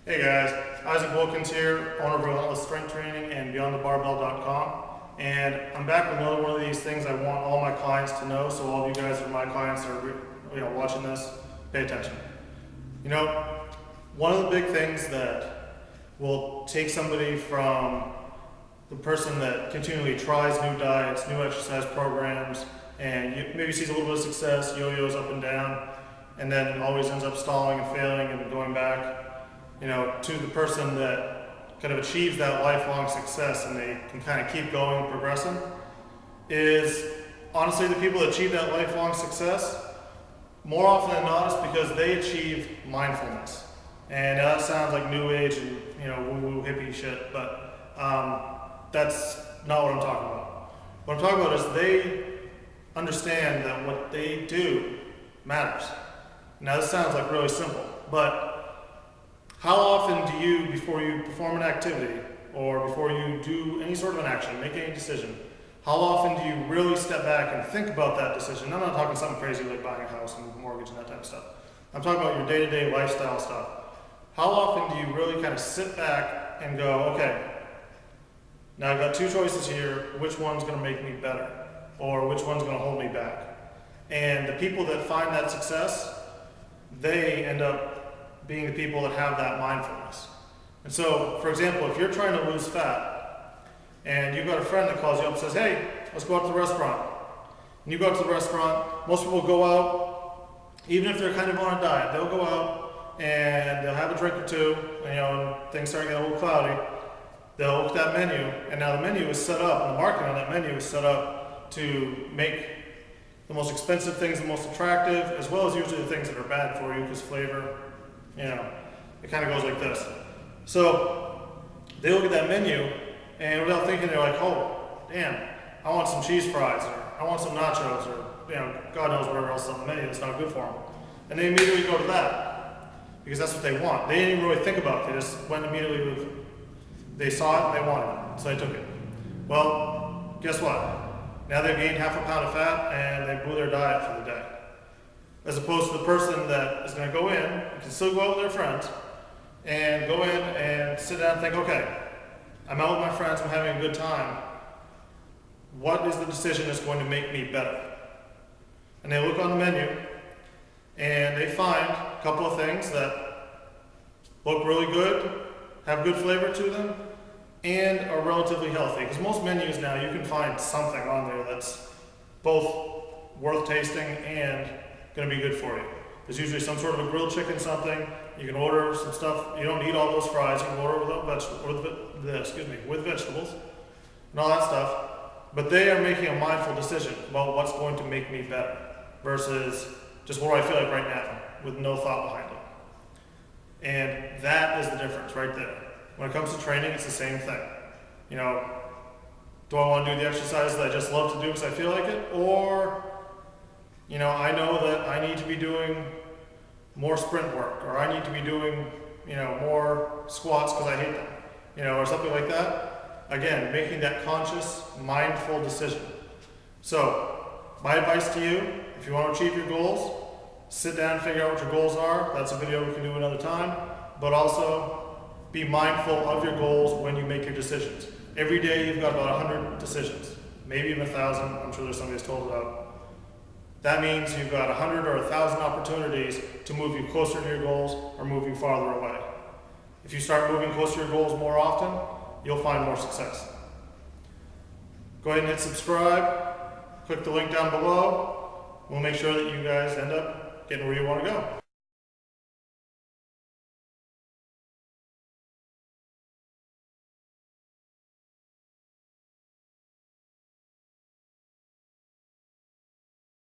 Hey guys, Isaac Wilkins here, owner of Relentless Strength Training and BeyondTheBarbell.com, and I'm back with another one of these things I want all my clients to know. So all of you guys are my clients that are watching this, pay attention. One of the big things that will take somebody from the person that continually tries new diets, new exercise programs, and maybe sees a little bit of success, yo-yos up and down, and then always ends up stalling and failing and going back, to the person that kind of achieves that lifelong success and they can kind of keep going and progressing, is honestly the people that achieve that lifelong success, more often than not, is because they achieve mindfulness. And that sounds like new age and woo-woo hippie shit, but that's not what I'm talking about. What I'm talking about is they understand that what they do matters. Now this sounds like really simple, but how often do you, before you perform an activity or before you do any sort of an action, make any decision, how often do you really step back and think about that decision? I'm not talking something crazy like buying a house and mortgage and that type of stuff. I'm talking about your day-to-day lifestyle stuff. How often do you really kind of sit back and go, okay, now I've got two choices here, which one's going to make me better or which one's going to hold me back? And the people that find that success, they end up being the people that have that mindfulness. And so, for example, if you're trying to lose fat and you've got a friend that calls you up and says, hey, let's go out to the restaurant. And you go out to the restaurant, most people go out, even if they're kind of on a diet, they'll go out and they'll have a drink or two, and things start getting a little cloudy. They'll look at that menu, and now the menu is set up, and the marketing on that menu is set up to make the most expensive things the most attractive, as well as usually the things that are bad for you, because flavor, it kind of goes like this. So they look at that menu, and without thinking, they're like, oh, damn, I want some cheese fries, or I want some nachos, or God knows whatever else is on the menu that's not good for them. And they immediately go to that, because that's what they want. They didn't even really think about it. They just went immediately with, they saw it, and they wanted it, so they took it. Well, guess what? Now they've gained half a pound of fat, and they blew their diet for the day. As opposed to the person that is going to go in, and can still go out with their friends, and go in and sit down and think, okay, I'm out with my friends, I'm having a good time. What is the decision that's going to make me better? And they look on the menu, and they find a couple of things that look really good, have good flavor to them, and are relatively healthy. Because most menus now, you can find something on there that's both worth tasting and going to be good for you. There's usually some sort of a grilled chicken something. You can order some stuff. You don't need all those fries. You can order with vegetables and all that stuff. But they are making a mindful decision about what's going to make me better versus just what do I feel like right now with no thought behind it. And that is the difference right there. When it comes to training, it's the same thing. Do I want to do the exercise that I just love to do because I feel like it? Or I know that I need to be doing more sprint work, or I need to be doing, more squats because I hate them, or something like that. Again, making that conscious, mindful decision. So, my advice to you, if you want to achieve your goals, sit down and figure out what your goals are. That's a video we can do another time. But also, be mindful of your goals when you make your decisions. Every day you've got about 100 decisions, maybe even 1,000. I'm sure there's somebody who's told about. That means you've got 100 or 1,000 opportunities to move you closer to your goals or move you farther away. If you start moving closer to your goals more often, you'll find more success. Go ahead and hit subscribe. Click the link down below. We'll make sure that you guys end up getting where you want to go.